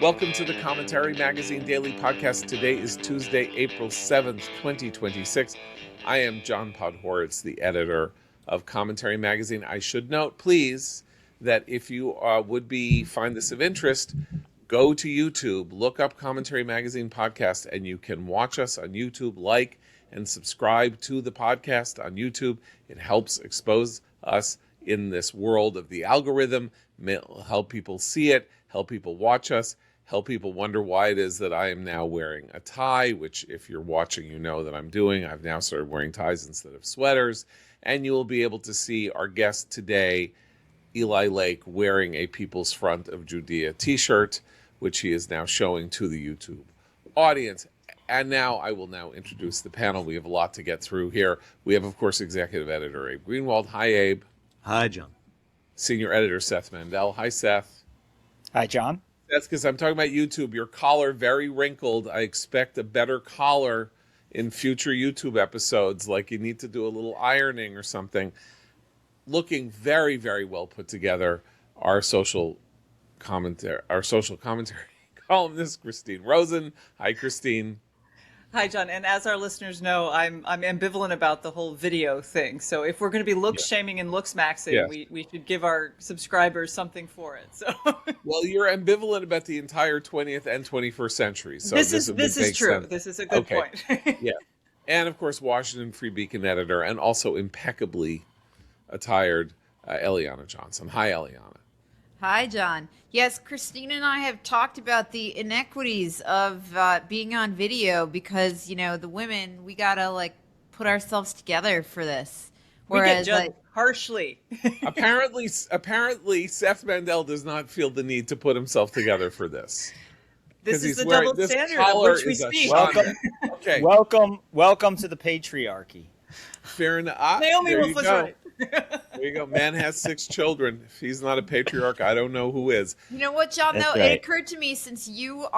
Welcome to the Commentary Magazine Daily Podcast. Today is Tuesday, April 7th, 2026. I am John Podhoretz, the editor of Commentary Magazine. I should note, please, that if you find this of interest, go to YouTube, look up Commentary Magazine Podcast, and you can watch us on YouTube, like and subscribe to the podcast on YouTube. It helps expose us in this world of the algorithm, help people see it, help people watch us, help people wonder why it is that I am now wearing a tie, which if you're watching, you know that I'm doing. I've now started wearing ties instead of sweaters, and you will be able to see our guest today, Eli Lake, wearing a People's Front of Judea t-shirt, which he is now showing to the YouTube audience. And now I will now introduce the panel. We have a lot to get through here. We have, of course, executive editor Abe Greenwald. Hi, Abe. Hi, John. Senior editor Seth Mandel. Hi, Seth. Hi, John. That's because I'm talking about YouTube. Your collar, very wrinkled. I expect a better collar in future YouTube episodes, like you need to do a little ironing or something. Looking very, very well put together. Our social commentary columnist, Christine Rosen. Hi, Christine. Hi, John. And as our listeners know, I'm ambivalent about the whole video thing. So if we're going to be looks shaming and looks maxing, we should give our subscribers something for it. So well, you're ambivalent about the entire 20th and 21st century. So this is true. Sense. This is a good point. Yeah. And of course, Washington Free Beacon editor and also impeccably attired Eliana Johnson. Hi, Eliana. Hi, John. Yes, Christine and I have talked about the inequities of being on video because, you know, the women, we got to, put ourselves together for this. Whereas, we get judged harshly. Apparently, Seth Mandel does not feel the need to put himself together for this. This is the double standard of which we speak. Welcome to the patriarchy. Fair enough. Naomi Wolf was right. There you go. Man has 6 children. If he's not a patriarch, I don't know who is. You know what, John? That's though right. It occurred to me since you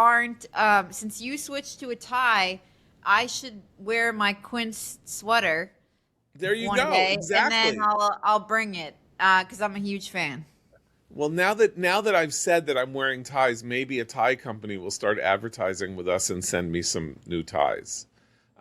switched to a tie, I should wear my quince sweater. There you one go. day, Exactly. And then I'll bring it because I'm a huge fan. Well, now that I've said that I'm wearing ties, maybe a tie company will start advertising with us and send me some new ties.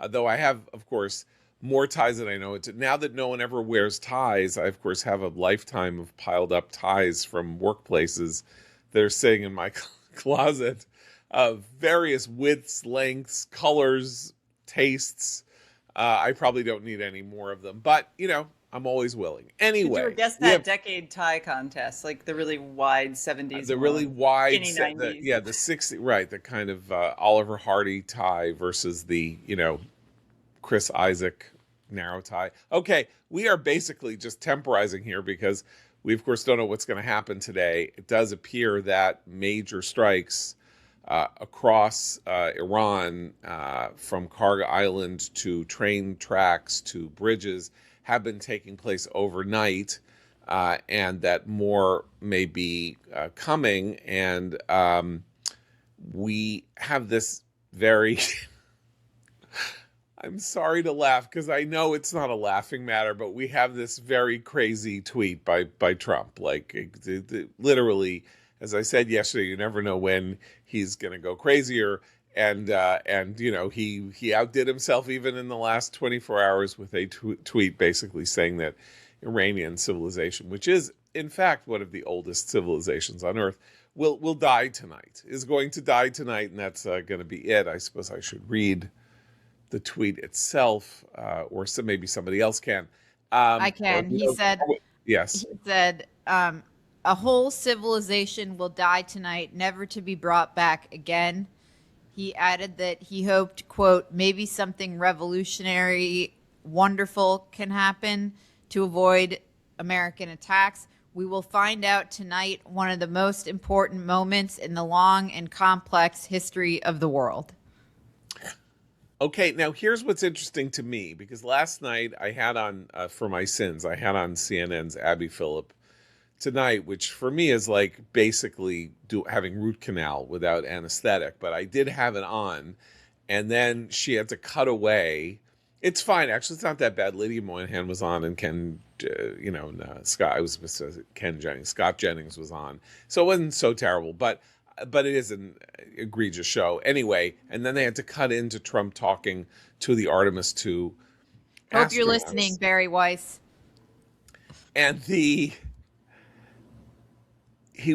Though I have, of course, more ties than I know. Now that no one ever wears ties, I, of course, have a lifetime of piled up ties from workplaces that are sitting in my closet of various widths, lengths, colors, tastes. I probably don't need any more of them. But, you know, I'm always willing. Anyway. Did you guess that decade tie contest, like the really wide 70s? The really wide, skinny 90s. the 60, right, the kind of Oliver Hardy tie versus the, Chris Isaac narrow tie. Okay, we are basically just temporizing here because we, of course, don't know what's going to happen today. It does appear that major strikes across Iran, from Kharg Island to train tracks to bridges, have been taking place overnight, and that more may be coming. And we have this very... I'm sorry to laugh because I know it's not a laughing matter, but we have this very crazy tweet by Trump. Literally, as I said yesterday, you never know when he's going to go crazier. And he outdid himself even in the last 24 hours with a tweet basically saying that Iranian civilization, which is in fact one of the oldest civilizations on Earth, will die tonight, is going to die tonight, and that's going to be it. I suppose I should read the tweet itself, or maybe somebody else can. I can. He said, yes. He said, a whole civilization will die tonight, never to be brought back again. He added that he hoped, quote, maybe something revolutionary, wonderful can happen to avoid American attacks. We will find out tonight one of the most important moments in the long and complex history of the world. Okay, now here's what's interesting to me, because last night I had on, for my sins, I had on CNN's Abby Phillip Tonight, which for me is like basically having root canal without anesthetic, but I did have it on, and then she had to cut away. It's fine, actually, it's not that bad. Lydia Moynihan was on, and Scott Jennings was on, so it wasn't so terrible, but but it is an egregious show anyway. And then they had to cut into Trump talking to the Artemis 2 Hope you're astronauts. listening, Barry Weiss. And he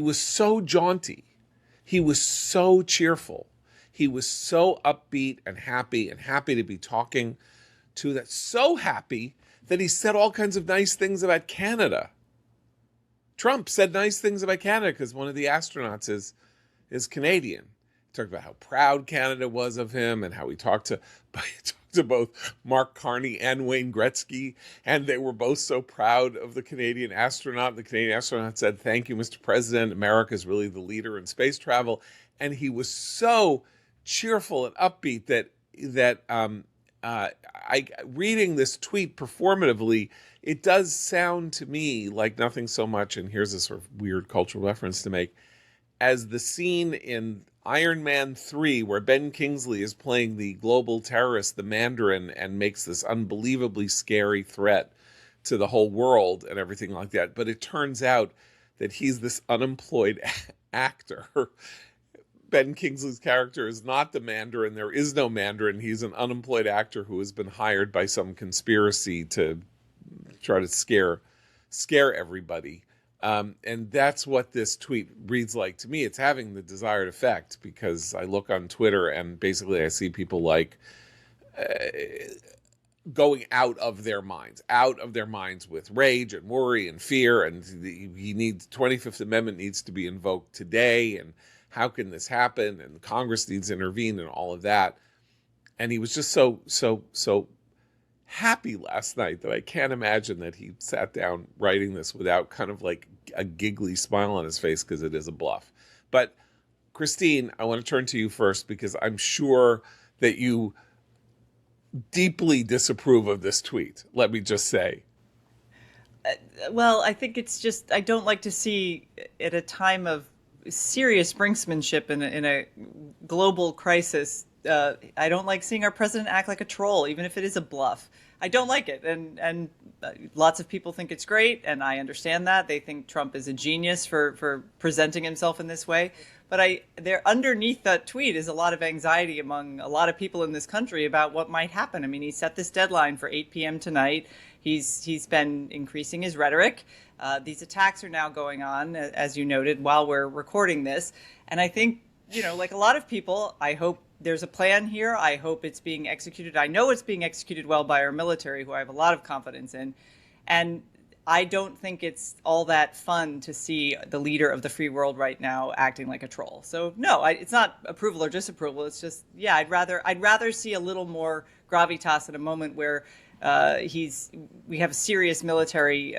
was so jaunty. He was so cheerful. He was so upbeat and happy to be talking to that. So happy that he said all kinds of nice things about Canada. Trump said nice things about Canada because one of the astronauts is Canadian. He talked about how proud Canada was of him and how he talked to both Mark Carney and Wayne Gretzky, and they were both so proud of the Canadian astronaut. The Canadian astronaut said, "Thank you, Mr. President. America is really the leader in space travel." And he was so cheerful and upbeat that reading this tweet performatively, it does sound to me like nothing so much, and here's a sort of weird cultural reference to make, as the scene in Iron Man 3 where Ben Kingsley is playing the global terrorist, the Mandarin, and makes this unbelievably scary threat to the whole world and everything like that. But it turns out that he's this unemployed actor. Ben Kingsley's character is not the Mandarin. There is no Mandarin. He's an unemployed actor who has been hired by some conspiracy to try to scare everybody. And that's what this tweet reads like to me. It's having the desired effect because I look on Twitter and basically I see people like going out of their minds with rage and worry and fear. And the 25th Amendment needs to be invoked today. And how can this happen? And Congress needs to intervene and all of that. And he was just so happy last night that I can't imagine that he sat down writing this without kind of like a giggly smile on his face because it is a bluff. But Christine, I want to turn to you first because I'm sure that you deeply disapprove of this tweet. Let me just say. Well, I think it's just, I don't like to see at a time of serious brinksmanship in a global crisis. I don't like seeing our president act like a troll, even if it is a bluff. I don't like it. And lots of people think it's great, and I understand that. They think Trump is a genius for presenting himself in this way. But there underneath that tweet is a lot of anxiety among a lot of people in this country about what might happen. I mean, he set this deadline for 8 p.m. tonight. He's been increasing his rhetoric. These attacks are now going on, as you noted, while we're recording this. And I think, like a lot of people, I hope there's a plan here. I hope it's being executed. I know it's being executed well by our military, who I have a lot of confidence in. And I don't think it's all that fun to see the leader of the free world right now acting like a troll. So no, it's not approval or disapproval. It's just, yeah, I'd rather see a little more gravitas in a moment where we have a serious military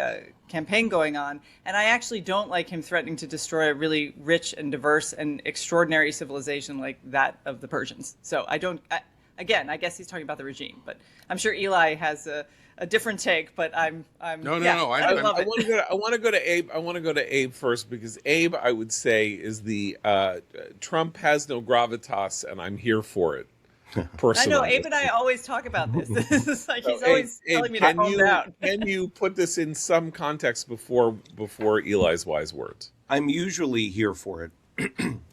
campaign going on, and I actually don't like him threatening to destroy a really rich and diverse and extraordinary civilization like that of the Persians. So I guess he's talking about the regime, but I'm sure Eli has a different take. But I want to go to Abe. I want to go to Abe first because Abe, I would say, is the Trump has no gravitas, and I'm here for it. Personally. I know Abe and I always talk about this. This is like he's always telling me to calm down. Can you put this in some context before Eli's wise words? I'm usually here for it.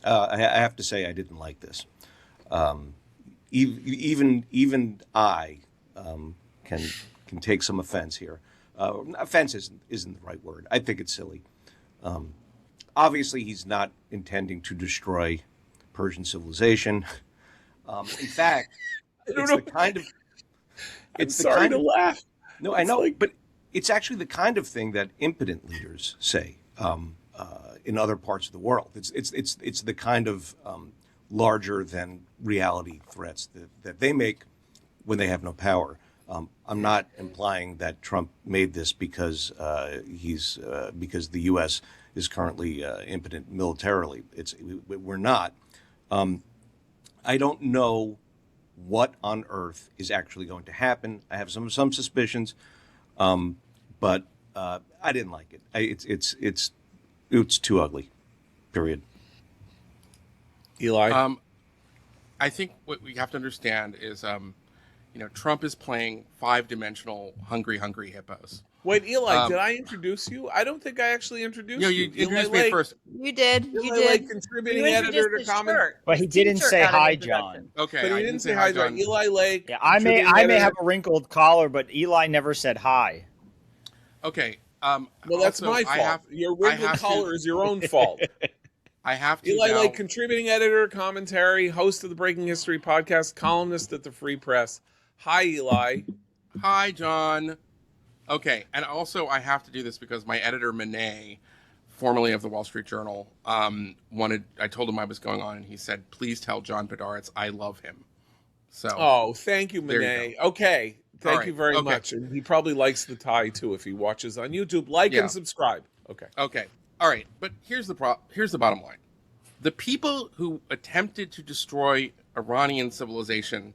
I have to say I didn't like this. Even I can take some offense here. Offense isn't the right word. I think it's silly. Obviously, he's not intending to destroy Persian civilization. In fact, it's the kind of... I'm sorry to laugh. No, I know, but it's actually the kind of thing that impotent leaders say in other parts of the world. It's the kind of larger than reality threats that they make when they have no power. I'm not implying that Trump made this because because the U.S. is currently impotent militarily. We're not. I don't know what on earth is actually going to happen. I have some suspicions, but I didn't like it. It's too ugly. Period. Eli, I think what we have to understand is, Trump is playing 5-dimensional hungry hippos. Wait, Eli, did Um, I introduce you? I don't think I actually introduced you you. introduced Eli me Lake, first. You did. You Eli Lake, did. contributing You editor introduced to his Comment. shirt. But he His didn't t-shirt say got an hi, introduction. John. Okay, But he I didn't say hi, John. John. Eli Lake. Yeah, I may contributing have editor. a wrinkled collar, but Eli never said hi. Okay. Well, that's Also, my fault. Your wrinkled have collar to, is your own fault. I have to Eli now. Lake, contributing editor, commentary, host of the Breaking History podcast, columnist at the Free Press. Hi, Eli. Hi, John. Okay, and also I have to do this because my editor Menachem, formerly of the Wall Street Journal, wanted. I told him I was going on, and he said, "Please tell John Podhoretz I love him." So, Oh, thank you, There you Monet. Okay, All thank right, you very okay. much. And he probably likes the tie too if he watches on YouTube. Like Yeah. and subscribe. Okay. okay, all right. But here's the bottom line: the people who attempted to destroy Iranian civilization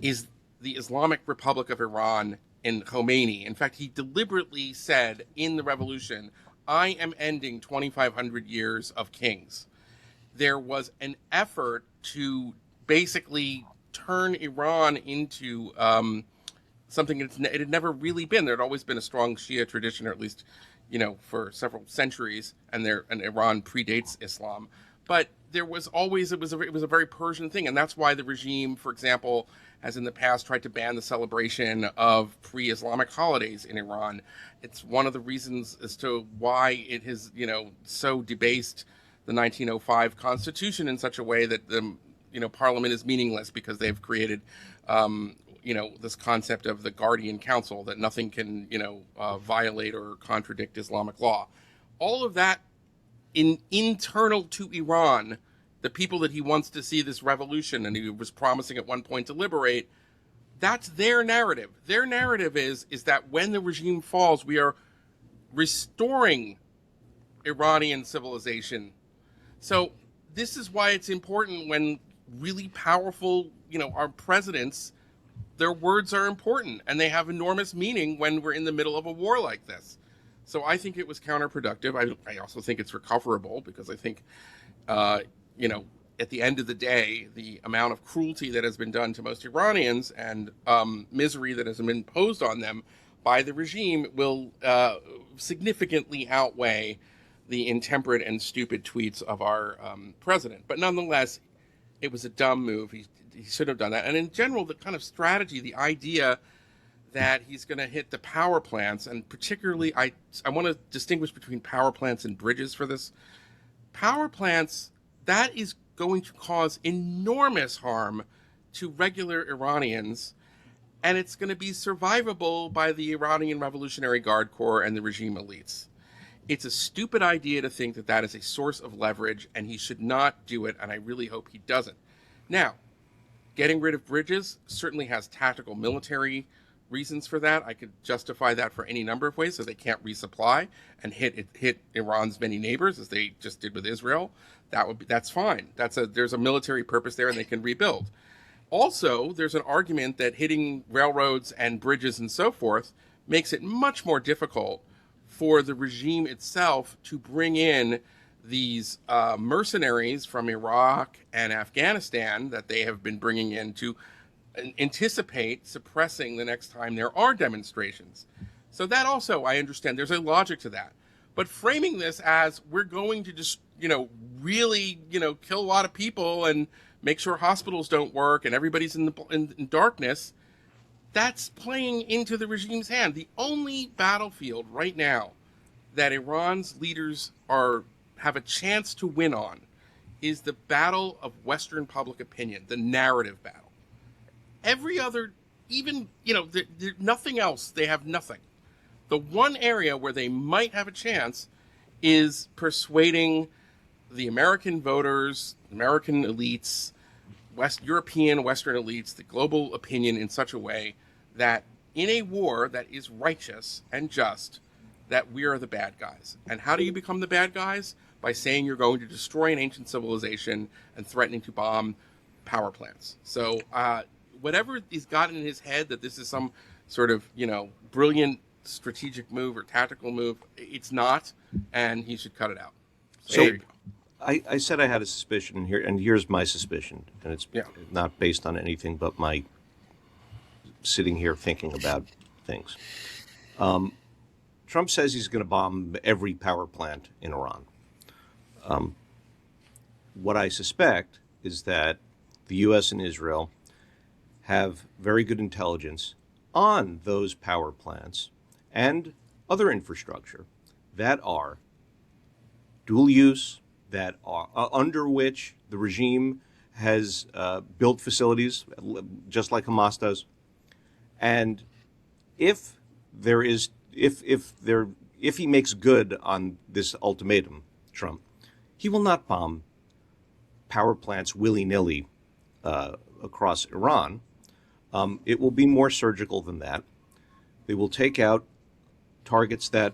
is the Islamic Republic of Iran and Khomeini. In fact, he deliberately said in the revolution, "I am ending 2,500 years of kings." There was an effort to basically turn Iran into something it had never really been. There had always been a strong Shia tradition, or at least, for several centuries, and Iran predates Islam. But there was always it was a very Persian thing, and that's why the regime, for example, has in the past tried to ban the celebration of pre-Islamic holidays in Iran. It's one of the reasons as to why it has so debased the 1905 Constitution in such a way that the Parliament is meaningless, because they've created this concept of the Guardian Council, that nothing can violate or contradict Islamic law. All of that internal to Iran, the people that he wants to see this revolution, and he was promising at one point to liberate, that's their narrative. Their narrative is that when the regime falls, we are restoring Iranian civilization. So this is why it's important when really powerful, our presidents, their words are important, and they have enormous meaning when we're in the middle of a war like this. So I think it was counterproductive. I also think it's recoverable, because I think, at the end of the day, the amount of cruelty that has been done to most Iranians and misery that has been imposed on them by the regime will significantly outweigh the intemperate and stupid tweets of our president. But nonetheless, it was a dumb move. He should have done that. And in general, the kind of strategy, the idea that he's going to hit the power plants, and particularly I want to distinguish between power plants and bridges for this. Power plants, that is going to cause enormous harm to regular Iranians, and it's going to be survivable by the Iranian Revolutionary Guard Corps and the regime elites. It's a stupid idea to think that that is a source of leverage, and he should not do it, and I really hope he doesn't. Now, getting rid of bridges certainly has tactical military reasons for that. I could justify that for any number of ways, so they can't resupply and hit Iran's many neighbors, as they just did with Israel. That's fine. There's a military purpose there, and they can rebuild. Also, there's an argument that hitting railroads and bridges and so forth makes it much more difficult for the regime itself to bring in these mercenaries from Iraq and Afghanistan that they have been bringing in to anticipate suppressing the next time there are demonstrations. So that also, I understand, there's a logic to that. But framing this as we're going to just, really, kill a lot of people and make sure hospitals don't work and everybody's in darkness, that's playing into the regime's hand. The only battlefield right now that Iran's leaders have a chance to win on is the battle of Western public opinion, the narrative battle. Every other, even, nothing else, they have nothing. The one area where they might have a chance is persuading the American voters, American elites, European Western elites, the global opinion in such a way that in a war that is righteous and just, that we are the bad guys. And how do you become the bad guys? By saying you're going to destroy an ancient civilization and threatening to bomb power plants. So whatever he's got in his head that this is some sort of, brilliant strategic move or tactical move, it's not, and he should cut it out. So there you go. I said I had a suspicion here, and here's my suspicion, and it's not based on anything but my sitting here thinking about things. Trump says he's going to bomb every power plant in Iran. What I suspect is that the U.S. and Israel have very good intelligence on those power plants and other infrastructure that are dual use, that are under which the regime has built facilities, just like Hamas does. And if he makes good on this ultimatum, Trump, he will not bomb power plants willy-nilly across Iran. It will be more surgical than that. They will take out targets that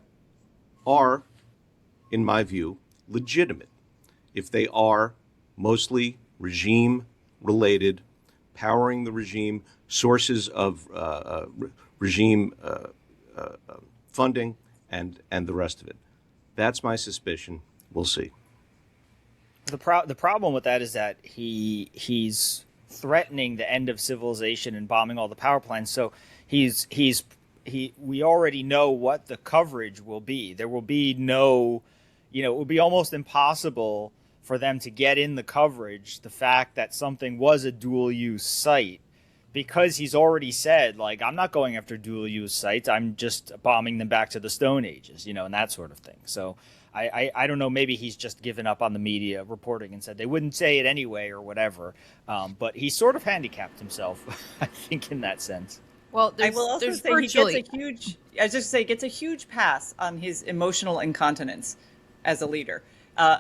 are, in my view, legitimate. If they are mostly regime-related, powering the regime, sources of regime funding, and the rest of it. That's my suspicion. We'll see. The problem with that is that he's threatening the end of civilization and bombing all the power plants. So we already know what the coverage will be. There will be no, it would be almost impossible for them to get in the coverage the fact that something was a dual use site, because he's already said, like, I'm not going after dual use sites. I'm just bombing them back to the Stone Ages, and that sort of thing. So I don't know, maybe he's just given up on the media reporting and said they wouldn't say it anyway or whatever. But he sort of handicapped himself, I think, in that sense. Well, I will also say he gets a huge pass on his emotional incontinence as a leader.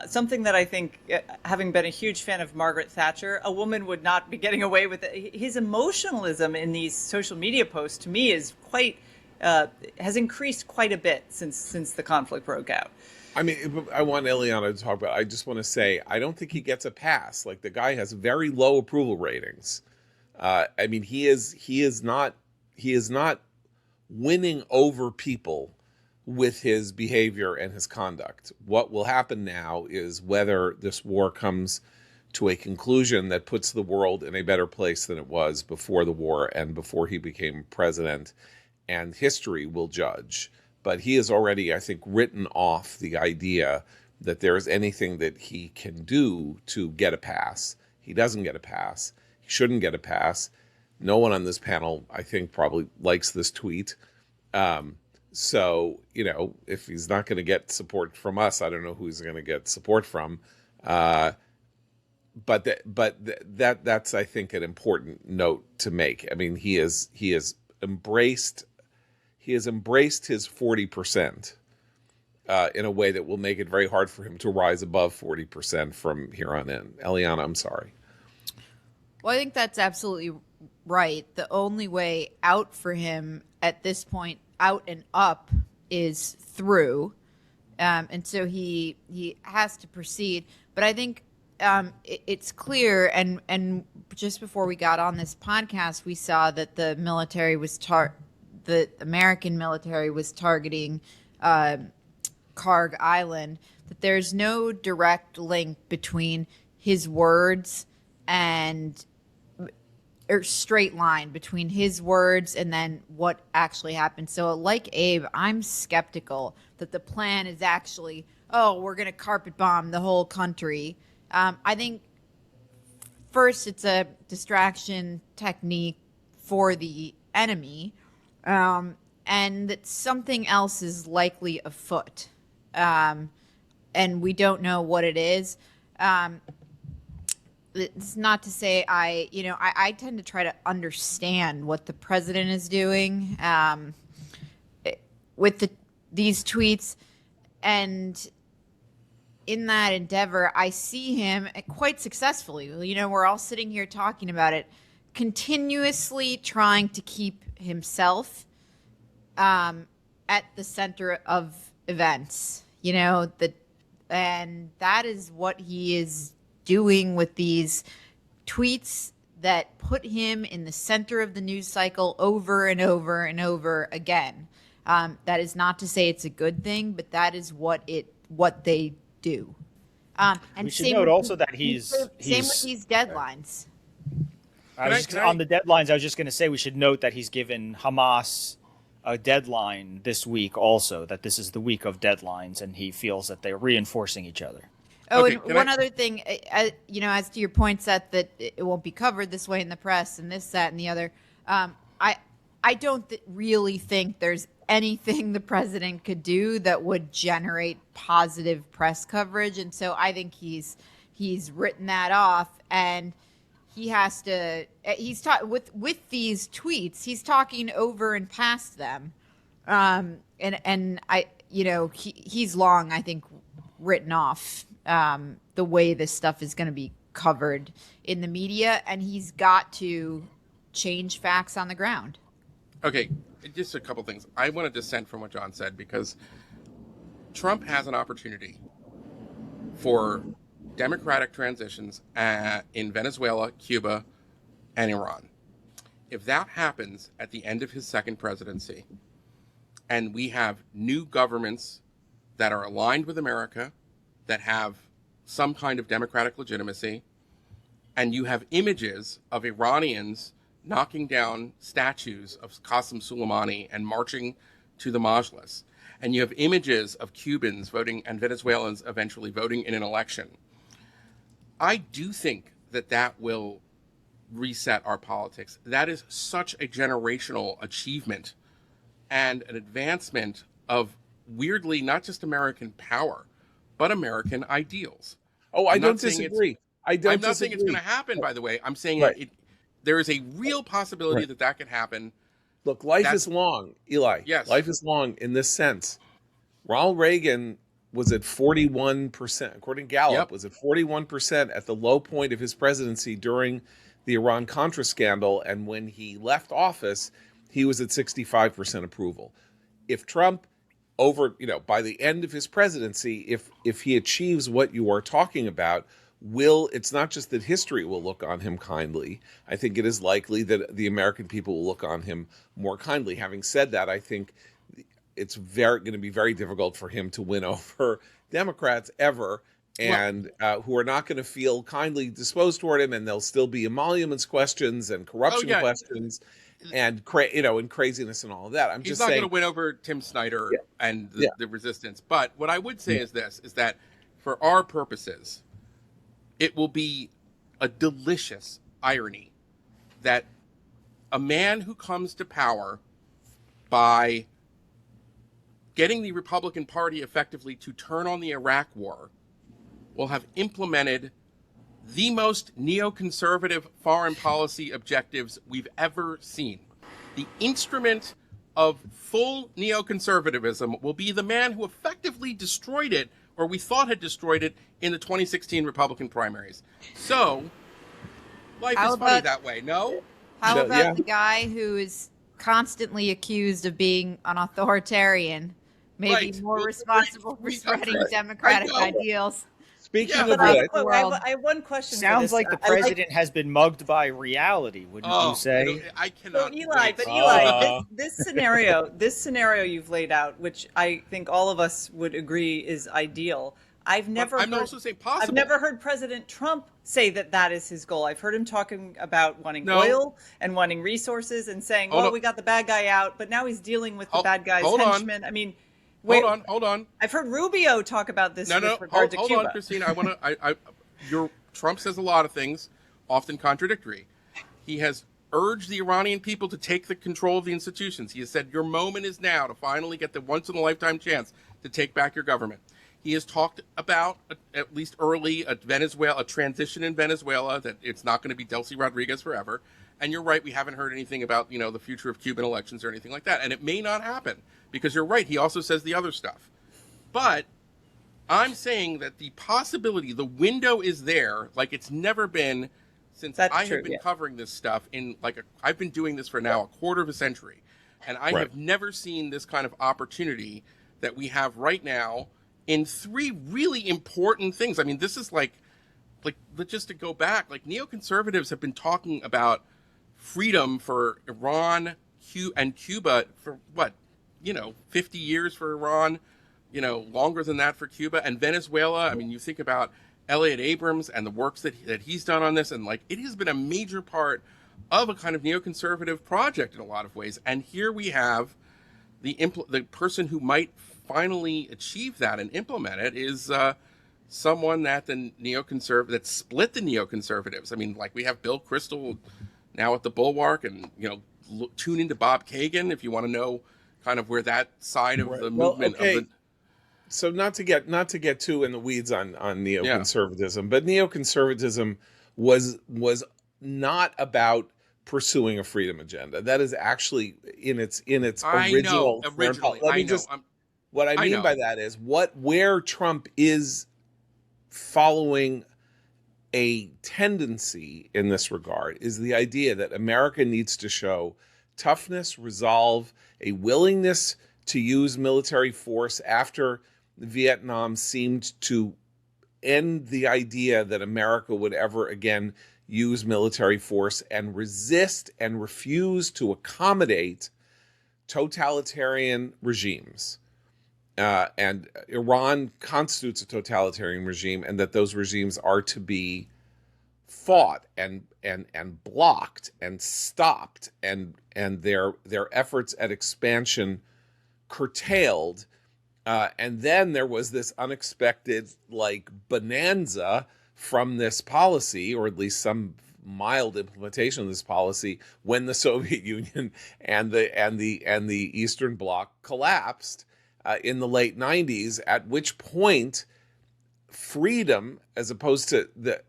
Something that I think, having been a huge fan of Margaret Thatcher, a woman would not be getting away with it. His emotionalism in these social media posts, to me, is has increased quite a bit since the conflict broke out. I mean, I want Eliana to talk about it. I just want to say, I don't think he gets a pass. Like, the guy has very low approval ratings. I mean, he is not winning over people with his behavior and his conduct. What will happen now is whether this war comes to a conclusion that puts the world in a better place than it was before the war and before he became president, and history will judge. But he has already, I think, written off the idea that there is anything that he can do to get a pass. He doesn't get a pass. He shouldn't get a pass. No one on this panel, I think, probably likes this tweet. So, if he's not going to get support from us, I don't know who he's going to get support from. But that's, I think, an important note to make. I mean, he has embraced his 40% in a way that will make it very hard for him to rise above 40% from here on in. Eliana, I'm sorry. Well, I think that's absolutely right. The only way out for him at this point, out and up, is through. And so he has to proceed. But I think it's clear, and just before we got on this podcast, we saw that the military was the American military was targeting Kharg Island, that there's no direct link between his words or straight line between his words and then what actually happened. So like Abe, I'm skeptical that the plan is actually, we're going to carpet bomb the whole country. I think first it's a distraction technique for the enemy, and that something else is likely afoot. And we don't know what it is. It's not to say I tend to try to understand what the president is doing with these tweets, and in that endeavor, I see him quite successfully. We're all sitting here talking about it, continuously trying to keep himself at the center of events. And that is what he is doing with these tweets that put him in the center of the news cycle over and over and over again. That is not to say it's a good thing, but that is what they do. And we should note also that he's same with these deadlines. On the deadlines, I was just going to say we should note that he's given Hamas a deadline this week also, that this is the week of deadlines, and he feels that they're reinforcing each other. Oh, Okay, and can one I- other thing, as to your point, Seth, that it won't be covered this way in the press and this, that, and the other. I don't really think there's anything the president could do that would generate positive press coverage, and so I think he's written that off, and he has to. With these tweets, he's talking over and past them, and he's long, I think, written off the way this stuff is going to be covered in the media, and he's got to change facts on the ground. Okay, just a couple things. I want to dissent from what John said, because Trump has an opportunity for democratic transitions in Venezuela, Cuba, and Iran. If that happens at the end of his second presidency, and we have new governments that are aligned with America, that have some kind of democratic legitimacy, and you have images of Iranians knocking down statues of Qasem Soleimani and marching to the Majlis, and you have images of Cubans voting and Venezuelans eventually voting in an election, I do think that will reset our politics. That is such a generational achievement and an advancement of, weirdly, not just American power, but American ideals. Oh, I I'm don't not saying disagree. I'm not saying it's going to happen, by the way. I'm saying Right. there is a real possibility Right. that could happen. Look, life That's- is long, Eli. Yes. Life is long in this sense. Ronald Reagan was at 41%, according to Gallup, Yep. was at 41% at the low point of his presidency during the Iran-Contra scandal. And when he left office, he was at 65% approval. If Trump by the end of his presidency, if he achieves what you are talking about, it's not just that history will look on him kindly. I think it is likely that the American people will look on him more kindly. Having said that, I think it's going to be very difficult for him to win over Democrats ever, and who are not going to feel kindly disposed toward him, and there'll still be emoluments questions and corruption questions, and craziness and all of that. I'm He's just not saying, going to win over Tim Snyder and the resistance. But what I would say is that for our purposes, it will be a delicious irony that a man who comes to power by getting the Republican Party effectively to turn on the Iraq War will have implemented the most neoconservative foreign policy objectives we've ever seen. The instrument of full neoconservatism will be the man who effectively destroyed it, or we thought had destroyed it, in the 2016 Republican primaries. So, life How is funny about- that way, no? How about Yeah. the guy who is constantly accused of being an authoritarian, maybe Right. more Well, responsible for right. spreading Right. democratic I know. ideals? speaking Yeah, of But which, I have one question. for Sounds this. like the I like- president has been mugged by reality, wouldn't you say? I cannot. So Eli, wait. but Eli, Uh. this scenario you've laid out, which I think all of us would agree is ideal. I've never also saying possible. I've never heard President Trump say that is his goal. I've heard him talking about wanting No. oil and wanting resources and saying, Hold well, on. we got the bad guy out, but now he's dealing with the Hold- bad guy's hold on. henchmen. I mean, wait, Hold on. I've heard Rubio talk about this No, with regard to hold Cuba. on, Christine. I want to. Trump says a lot of things, often contradictory. He has urged the Iranian people to take the control of the institutions. He has said your moment is now to finally get the once in a lifetime chance to take back your government. He has talked about, at least early, a transition in Venezuela, that it's not going to be Delcy Rodriguez forever. And you're right, we haven't heard anything about, the future of Cuban elections or anything like that. And it may not happen, because you're right, he also says the other stuff. But I'm saying that the possibility, the window is there, like it's never been since That's I true, have been yeah. covering this stuff I've been doing this for now a quarter of a century. And I Right. have never seen this kind of opportunity that we have right now in three really important things. I mean, this is like just to go back, neoconservatives have been talking about freedom for Iran, and Cuba for 50 years for Iran, longer than that for Cuba, and Venezuela. I mean, you think about Elliot Abrams and the works that he's done on this, and it has been a major part of a kind of neoconservative project in a lot of ways. And here we have the person who might finally achieve that and implement it is someone that that split the neoconservatives. I mean, like we have Bill Kristol now at the Bulwark, and tune into Bob Kagan if you want to know kind of where that side of the movement of the. So not to get too in the weeds on neoconservatism, but neoconservatism was not about pursuing a freedom agenda. That is actually in its original. What I mean by that is where Trump is following a tendency in this regard is the idea that America needs to show toughness, resolve, a willingness to use military force after Vietnam seemed to end the idea that America would ever again use military force, and resist and refuse to accommodate totalitarian regimes. And Iran constitutes a totalitarian regime, and that those regimes are to be fought and blocked and stopped, and their efforts at expansion curtailed. And then there was this unexpected bonanza from this policy, or at least some mild implementation of this policy, when the Soviet Union and the Eastern Bloc collapsed in the late 90s, at which point freedom, as opposed to the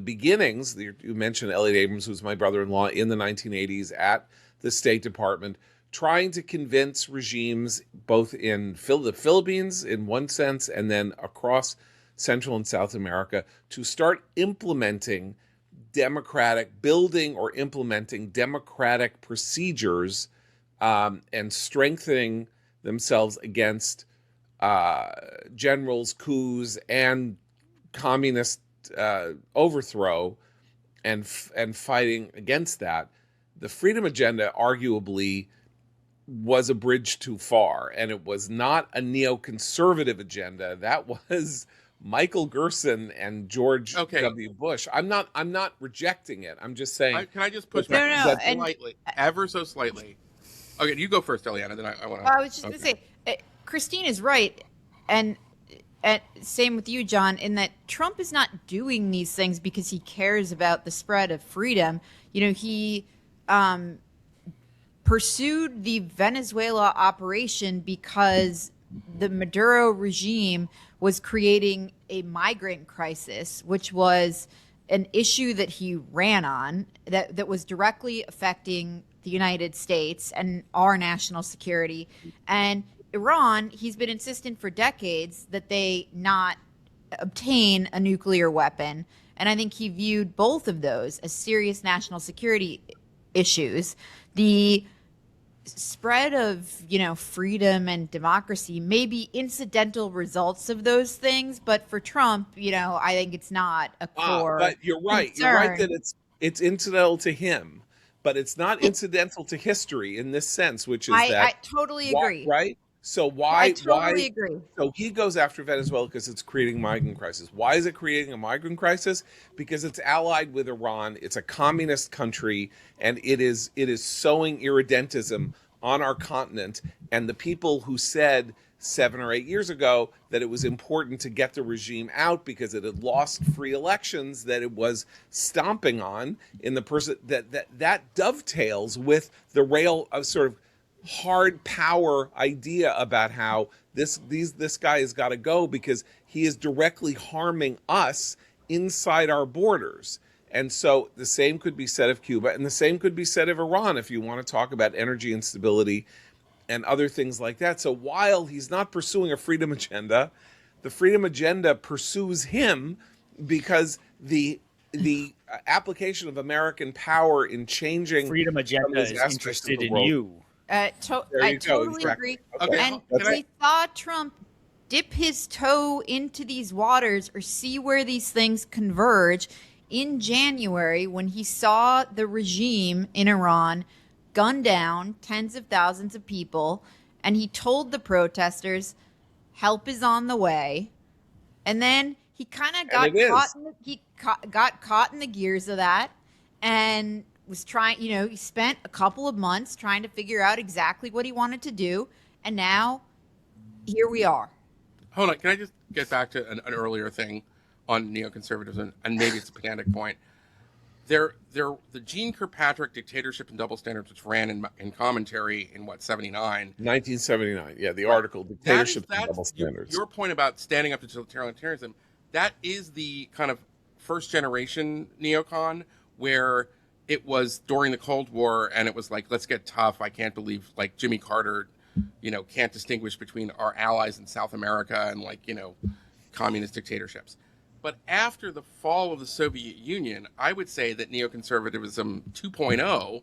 beginnings, you mentioned Elliot Abrams, who's my brother-in-law, in the 1980s at the State Department, trying to convince regimes both in the Philippines in one sense, and then across Central and South America, to start implementing democratic procedures and strengthening themselves against generals, coups, and communist overthrow, and fighting against that. The freedom agenda arguably was a bridge too far, and it was not a neoconservative agenda. That was Michael Gerson and George W. Bush. I'm not rejecting it. I'm just saying. Can I just push back slightly, ever so slightly? Okay, you go first, Eliana. Then I want to. I was just going to say, Christine is right, and same with you, John, in that Trump is not doing these things because he cares about the spread of freedom. He pursued the Venezuela operation because the Maduro regime was creating a migrant crisis, which was an issue that he ran on that was directly affecting the United States and our national security. And Iran, he's been insistent for decades that they not obtain a nuclear weapon. And I think he viewed both of those as serious national security issues. The spread of, freedom and democracy may be incidental results of those things, but for Trump, I think it's not a core but you're right. concern. You're right that it's incidental to him, but it's not incidental to history in this sense, which is I totally agree. Right? So I totally agree. So he goes after Venezuela because it's creating a migrant crisis. Why is it creating a migrant crisis? Because it's allied with Iran. It's a communist country, and it is sowing irredentism on our continent. And the people who said 7 or 8 years ago that it was important to get the regime out because it had lost free elections that it was stomping on in the person that dovetails with the rail of sort of hard power idea about how this guy has got to go because he is directly harming us inside our borders. And so the same could be said of Cuba, and the same could be said of Iran if you want to talk about energy instability and other things like that. So while he's not pursuing a freedom agenda, the freedom agenda pursues him because the application of American power in changing freedom agenda is interested in you. I totally agree. Okay. And we saw Trump dip his toe into these waters or see where these things converge in January when he saw the regime in Iran gun down tens of thousands of people, and he told the protesters, help is on the way. And then he kind of got caught in the gears of that and was trying, he spent a couple of months trying to figure out exactly what he wanted to do. And now here we are. Hold on. Can I just get back to an earlier thing on neoconservatism? And maybe it's a pedantic point. The Jean Kirkpatrick Dictatorship and Double Standards, which ran in commentary in 79? 1979. Yeah, the article, Dictatorship and Double Standards. Your point about standing up to totalitarianism, that is the kind of first generation neocon where it was during the Cold War and it was like, let's get tough. I can't believe like Jimmy Carter, can't distinguish between our allies in South America and communist dictatorships. But after the fall of the Soviet Union, I would say that neoconservatism 2.0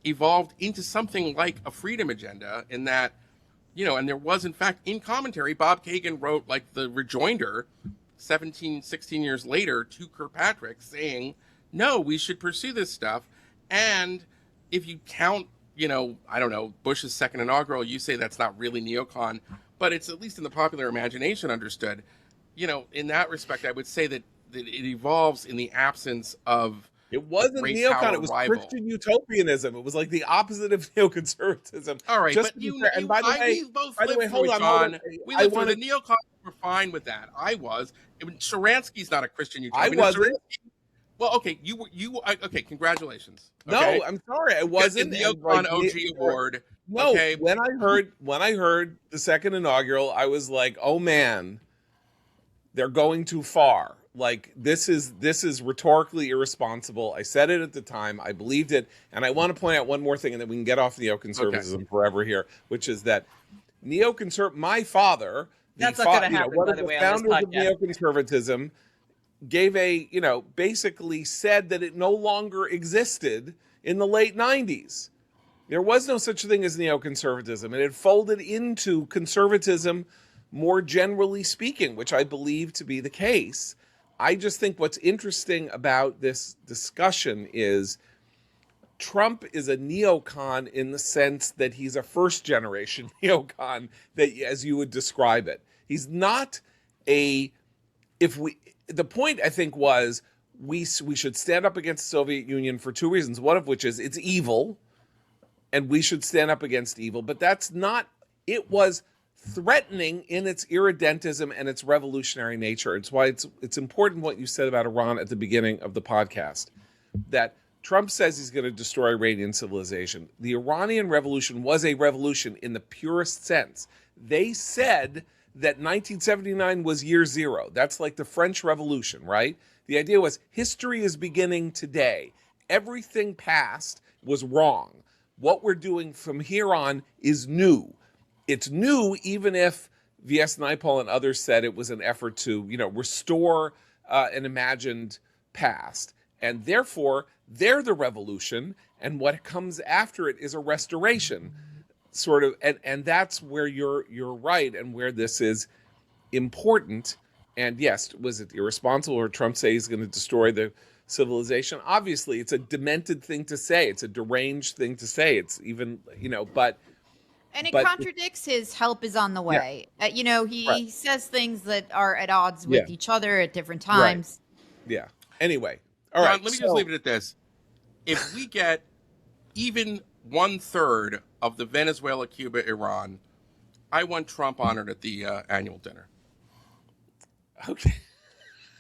evolved into something like a freedom agenda in that, and there was, in fact, in commentary, Bob Kagan wrote the rejoinder 16 years later to Kirkpatrick saying, no, we should pursue this stuff. And if you count, I don't know, Bush's second inaugural, you say that's not really neocon, but it's at least in the popular imagination understood. In that respect, I would say that it evolves in the absence of. It wasn't neocon; it was Christian utopianism. It was like the opposite of neoconservatism. All right, but and by the way, hold on. We lived through the neocons were fine with that. I was. Sharansky's not a Christian utopian. I wasn't. Well, okay, okay. Congratulations. Okay? No, I'm sorry, I wasn't. The neocon OG award. No, okay. when I heard the second inaugural, I was like, oh man. They're going too far. This is rhetorically irresponsible. I said it at the time. I believed it. And I want to point out one more thing, and then we can get off neoconservatism forever here, which is that my father, that's not going to happen, one by of the the way, founders on of this podcast. neoconservatism, gave basically said that it no longer existed in the late 90s. There was no such thing as neoconservatism, and it folded into conservatism more generally speaking, which I believe to be the case. I just think what's interesting about this discussion is Trump is a neocon in the sense that he's a first generation neocon, that as you would describe it. He's not the point I think was we should stand up against the Soviet Union for two reasons, one of which is it's evil and we should stand up against evil, but it was threatening in its irredentism and its revolutionary nature. It's why it's important what you said about Iran at the beginning of the podcast, that Trump says he's going to destroy Iranian civilization. The Iranian Revolution was a revolution in the purest sense. They said that 1979 was year zero. That's like the French Revolution, right? The idea was history is beginning today. Everything past was wrong. What we're doing from here on is new. It's new, even if V.S. Naipaul and others said it was an effort to, restore an imagined past. And therefore, they're the revolution, and what comes after it is a restoration, sort of. And that's where you're right, and where this is important. And yes, was it irresponsible or Trump say he's going to destroy the civilization? Obviously, it's a demented thing to say. It's a deranged thing to say. It's even, but. And it contradicts his help is on the way. Yeah. He says things that are at odds with each other at different times. Right. Yeah. Anyway. All right. Let me just leave it at this. If we get even 1/3 of the Venezuela, Cuba, Iran, I want Trump honored at the annual dinner. Okay.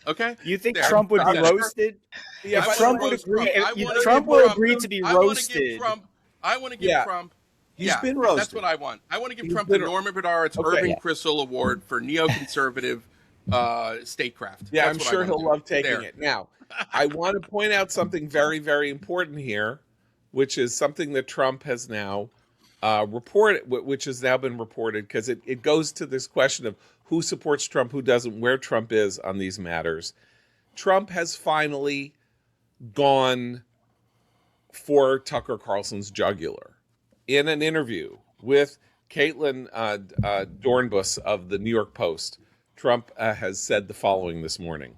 Okay. You think Trump would be roasted? Yeah, if Trump would agree, Trump will agree to be roasted. I want to give Trump. He's been roasted. That's what I want. I want to give Trump the Norman Bedard's Irving Kristol Award for neoconservative statecraft. Yeah, That's I'm sure he'll love taking there. it. Now, I want to point out something very, very important here, which is something that Trump has now reported, which has now been reported, because it goes to this question of who supports Trump, who doesn't, where Trump is on these matters. Trump has finally gone for Tucker Carlson's jugular. In an interview with Caitlin Dornbus of the New York Post, Trump has said the following this morning.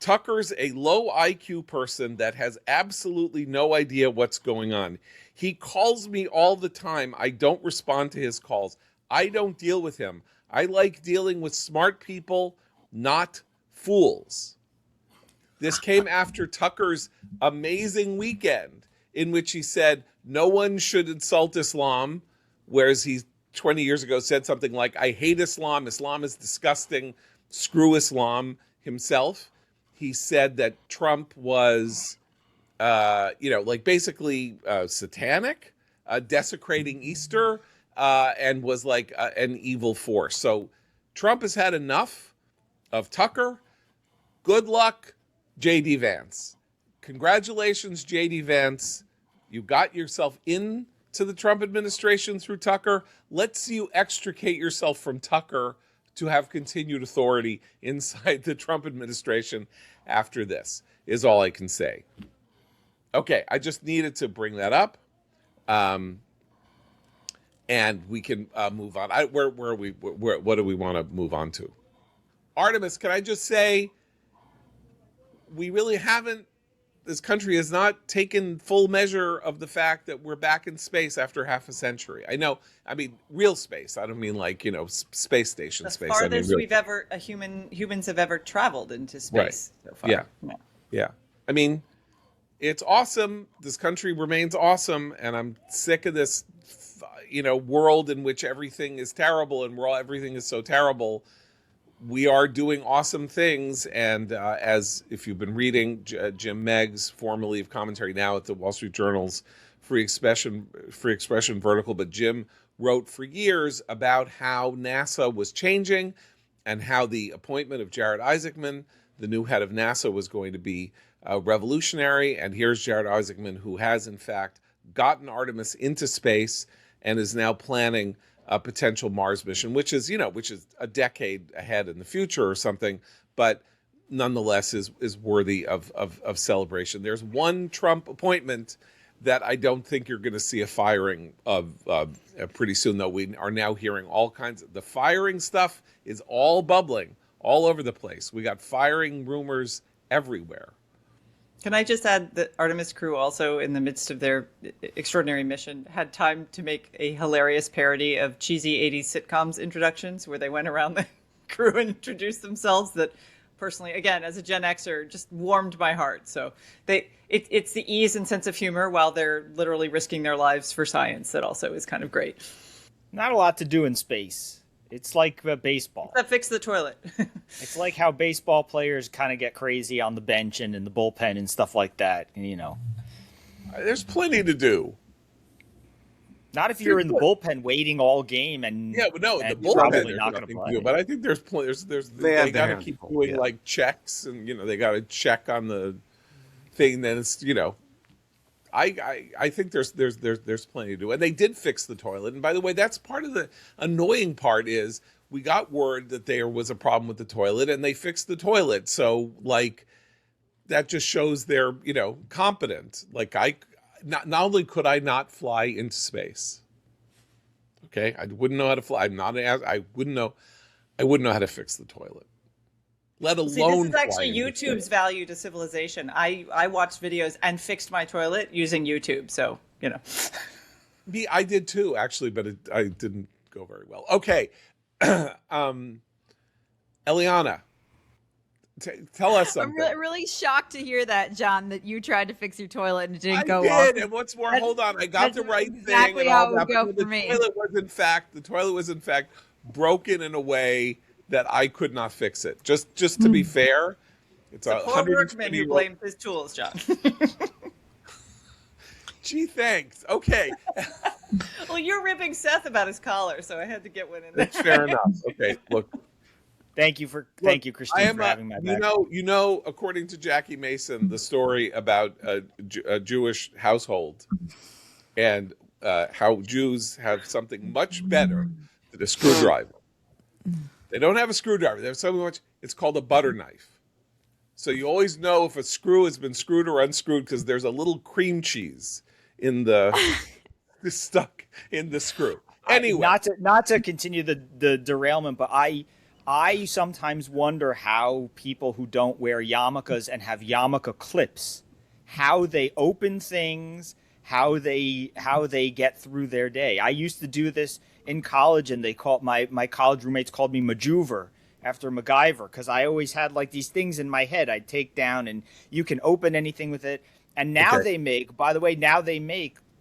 Tucker's a low IQ person that has absolutely no idea what's going on. He calls me all the time. I don't respond to his calls. I don't deal with him. I like dealing with smart people, not fools. This came after Tucker's amazing weekend in which he said no one should insult Islam, whereas he 20 years ago said something like, I hate Islam. Islam is disgusting. Screw Islam himself. He said that Trump was, basically satanic, desecrating Easter, and was like an evil force. So Trump has had enough of Tucker. Good luck, J.D. Vance. Congratulations, J.D. Vance. You got yourself into the Trump administration through Tucker. Let's see you extricate yourself from Tucker to have continued authority inside the Trump administration after this, is all I can say. Okay, I just needed to bring that up. And we can move on. Where are we? What do we want to move on to? Artemis, can I just say, we really haven't, this country has not taken full measure of the fact that we're back in space after half a century. I mean real space. I don't mean like, space station space. The farthest I mean, humans have ever traveled into space so far. Yeah. I mean, it's awesome. This country remains awesome, and I'm sick of this, world in which everything is terrible and everything is so terrible. We are doing awesome things, and as if you've been reading Jim Meggs, formerly of Commentary Now at the Wall Street Journal's Free Expression vertical, but Jim wrote for years about how NASA was changing and how the appointment of Jared Isaacman, the new head of NASA, was going to be revolutionary. And here's Jared Isaacman, who has in fact gotten Artemis into space and is now planning a potential Mars mission, which is a decade ahead in the future or something, but nonetheless is worthy of celebration. There's one Trump appointment that I don't think you're going to see a firing of pretty soon, though. We are now hearing all kinds of, the firing stuff is all bubbling all over the place. We got firing rumors everywhere. Can I just add that Artemis crew also, in the midst of their extraordinary mission, had time to make a hilarious parody of cheesy 80s sitcoms introductions where they went around the crew and introduced themselves that personally, again, as a Gen Xer, just warmed my heart. So it's the ease and sense of humor while they're literally risking their lives for science that also is kind of great. Not a lot to do in space. It's like baseball. That fix the toilet. It's like how baseball players kind of get crazy on the bench and in the bullpen and stuff like that. There's plenty to do. Not if you're in the bullpen waiting all game and the bullpen probably not going to play. But I think there's plenty. They got to keep doing like checks, and they got to check on the thing. Then it's I think there's plenty to do, and they did fix the toilet. And by the way, that's part of the annoying part is we got word that there was a problem with the toilet, and they fixed the toilet. So that just shows they're competent. Not only could I not fly into space, okay, I wouldn't know how to fly. I wouldn't know how to fix the toilet. Let alone. See, this is actually YouTube's value to civilization. I watched videos and fixed my toilet using YouTube. So I did too, actually, but I didn't go very well. Okay, Eliana, tell us something. I'm really shocked to hear that, John, that you tried to fix your toilet and it didn't go well. off. And what's more, hold on, I got the right exactly thing. How it would go for me. The toilet was in fact broken in a way that I could not fix it. Just to be fair, it's a poor workman who blames his tools, John. Gee, thanks. Okay. Well, you're ripping Seth about his collar, so I had to get one in there. That's fair enough. Okay, look. Thank you, Christine, for having my back. According to Jackie Mason, the story about a Jewish household and how Jews have something much better than a screwdriver. They don't have a screwdriver. They have something much. It's called a butter knife. So you always know if a screw has been screwed or unscrewed because there's a little cream cheese in stuck in the screw. Anyway, not to continue the derailment, but I sometimes wonder how people who don't wear yarmulkes and have yarmulke clips, how they open things, how they get through their day. I used to do this in college, and they called my college roommates called me Majuver after MacGyver because I always had like these things in my head I'd take down, and you can open anything with it. And now Okay. they make, by the way,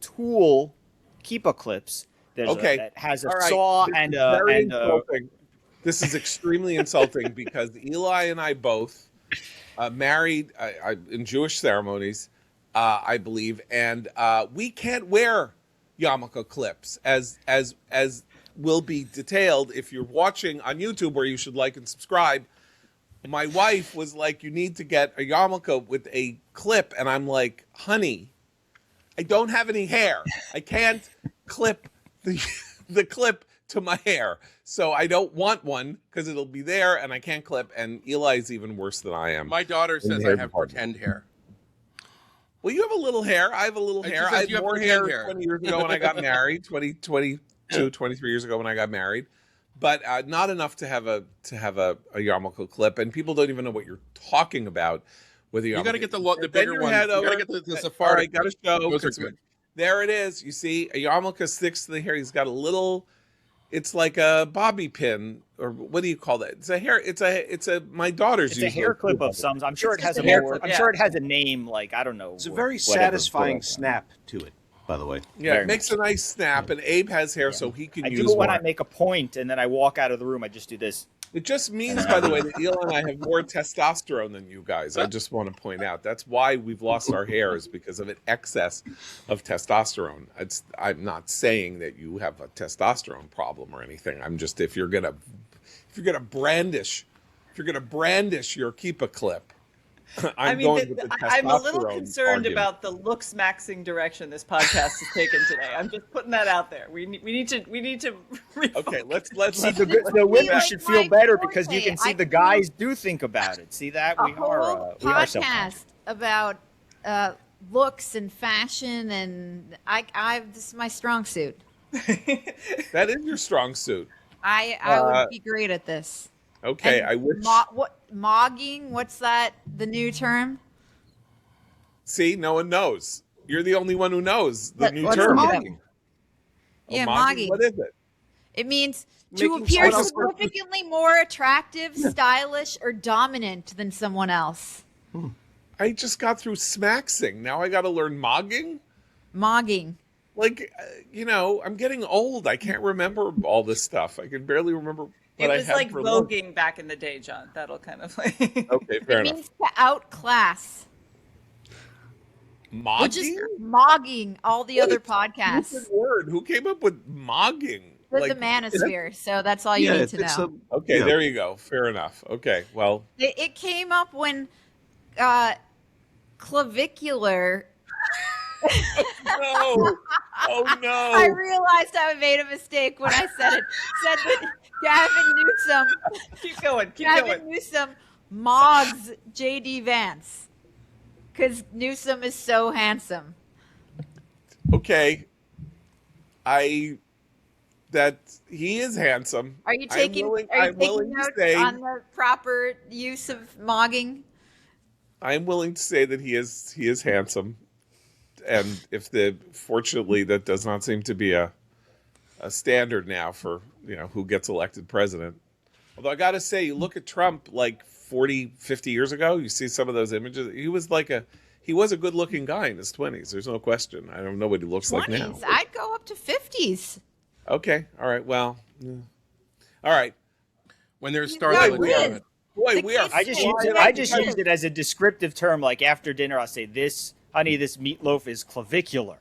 tool keepa clips. That has a All right. saw This and is a very and a, insulting. This is extremely insulting because Eli and I both married in Jewish ceremonies, I believe, and we can't wear yarmulke clips as will be detailed if you're watching on YouTube, where you should like and subscribe. My wife was like, "You need to get a yarmulke with a clip," and I'm like, "Honey, I don't have any hair. I can't clip the clip to my hair, so I don't want one because it'll be there and I can't clip." And Eli's even worse than I am. My daughter in the says hair I have department. pretend hair. Well, you have a little hair. I have a little She hair. says I had you have more pretend hair hair. 20 years ago when I got married, 23 years ago when I got married, but not enough to have a yarmulke clip. And people don't even know what you're talking about with a yarmulke. You got to get the Bend bigger your one. head You got over. to get the All Sephardic. right, got to show. Those are 'cause good. There it is. You see, a yarmulke sticks to the hair. He's got a little. It's like a bobby pin, or what do you call that? It's a hair. It's a. My daughter's it's a used hair those clip too. of some. I'm sure It's it has just a a hair more. clip, I'm yeah. sure it has a name, like I don't know. It's a very whatever. satisfying snap to it, by the way. Yeah, Very it makes a nice snap. And Abe has hair, so he can I use do it when one. I make a point, and then I walk out of the room. I just do this. It just means, by the way, that Eli and I have more testosterone than you guys. I just want to point out that's why we've lost our hair, is because of an excess of testosterone. I'm not saying that you have a testosterone problem or anything. I'm just, if you're gonna brandish your keep a clip, I'm going with the testosterone I'm a little concerned argument. about the looks maxing direction this podcast has taken today. I'm just putting that out there. We need to. Okay, let's The women like should feel my better forte. because you can see I the can guys do think about it. See that A we whole are self-conscious. podcast about looks and fashion, and this is my strong suit. That is your strong suit. I would be great at this. Okay, And I wish. Mogging? What's that? The new term? See, no one knows. You're the only one who knows the new What's term. mogging? Oh, Yeah, mogging. mogging. What is it? It means to Making appear someone else significantly more attractive, stylish, or dominant than someone else. I just got through smaxing. Now I got to learn mogging. Mogging. Like, I'm getting old. I can't remember all this stuff. I can barely remember It what I was had like for lunch. voguing back in the day, John. That'll kind of like. Okay, fair It enough. means to outclass. We're just Mogging? mogging all the other podcasts. Stupid word. Who came up with mogging? With the manosphere, so that's all you Yeah, need to it's know. Okay, Yeah. there you go. Fair enough. Okay, well, It came up when clavicular. no. Oh no. I realized I made a mistake when I said it. Said that Gavin Newsom. Keep going. Keep Gavin going. Newsom mogs J.D. Vance because Newsom is so handsome. Okay. That he is handsome. Are you I'm taking willing notes to say, on the proper use of mogging? I'm willing to say that he is handsome. And fortunately that does not seem to be a standard now for, who gets elected president. Although I got to say, you look at Trump like 40, 50 years ago, you see some of those images. He was a good looking guy in his 20s. There's no question. I don't know what he looks like now. 20s. I'd go up to 50s. Okay. All right. Well, yeah. All right. When there's He's Star not Wars, good. Boy, The we are. kids I just Yeah, use it. yeah, I just because- used it as a descriptive term. Like after dinner, I'll say, "This, honey, this meatloaf is clavicular."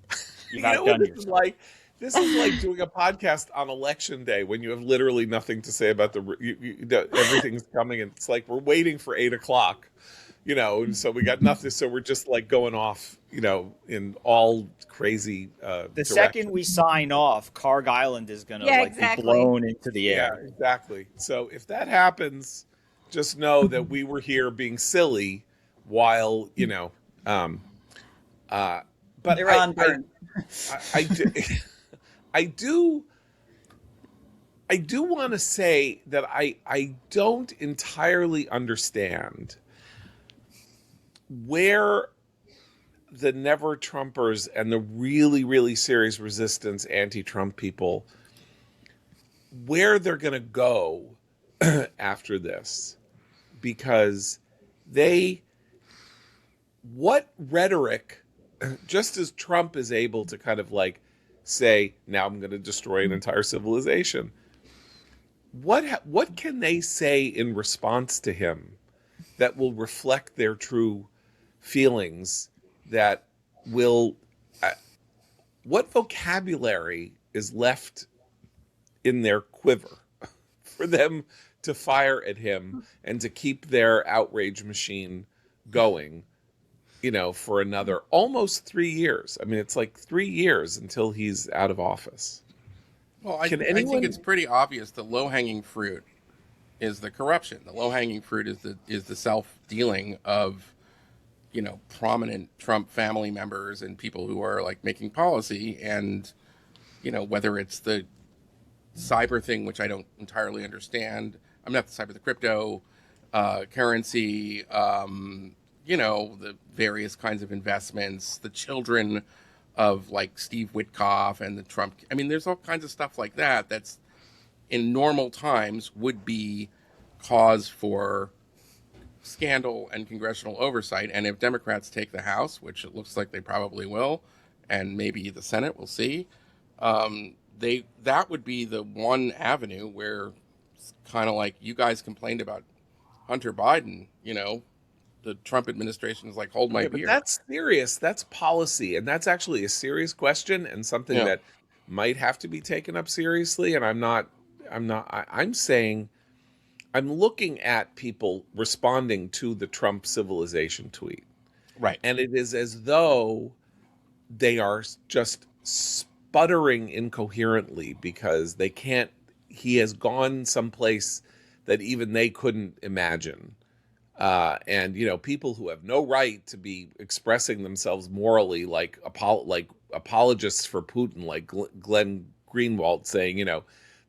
You've You know what outdone this is yourself. like? This is like doing a podcast on election day when you have literally nothing to say about everything's coming, and it's like we're waiting for 8:00, and so we got nothing. So we're just like going off, in all crazy. The second we sign off, Kharg Island is going to exactly. be blown into the yeah, air. exactly. So if that happens, just know that we were here being silly while but Iran burn. I do want to say that I don't entirely understand where the never Trumpers and the really, really serious resistance anti-Trump people, where they're going to go after this, because they what rhetoric, just as Trump is able to kind of like say, now I'm going to destroy an entire civilization, what can they say in response to him that will reflect their true feelings, that will what vocabulary is left in their quiver for them to fire at him and to keep their outrage machine going, for another almost 3 years? I mean, it's like 3 years until he's out of office. Well, I think it's pretty obvious the low-hanging fruit is the corruption. The low-hanging fruit is the self-dealing of, prominent Trump family members and people who are like making policy, and, whether it's the cyber thing, which I don't entirely understand. I'm not the cyber, the crypto currency, the various kinds of investments, the children of like Steve Witkoff and the Trump. I mean, there's all kinds of stuff like that that's in normal times would be cause for scandal and congressional oversight. And if Democrats take the House, which it looks like they probably will, and maybe the Senate, we'll see, that would be the one avenue where it's kind of like you guys complained about Hunter Biden, the Trump administration is like, hold my beer. But that's serious. That's policy. And that's actually a serious question and something that might have to be taken up seriously. And I'm saying, I'm looking at people responding to the Trump civilization tweet. Right. And it is as though they are just sputtering incoherently because he has gone someplace that even they couldn't imagine. And people who have no right to be expressing themselves morally, like apologists for Putin, like Glenn Greenwald, saying,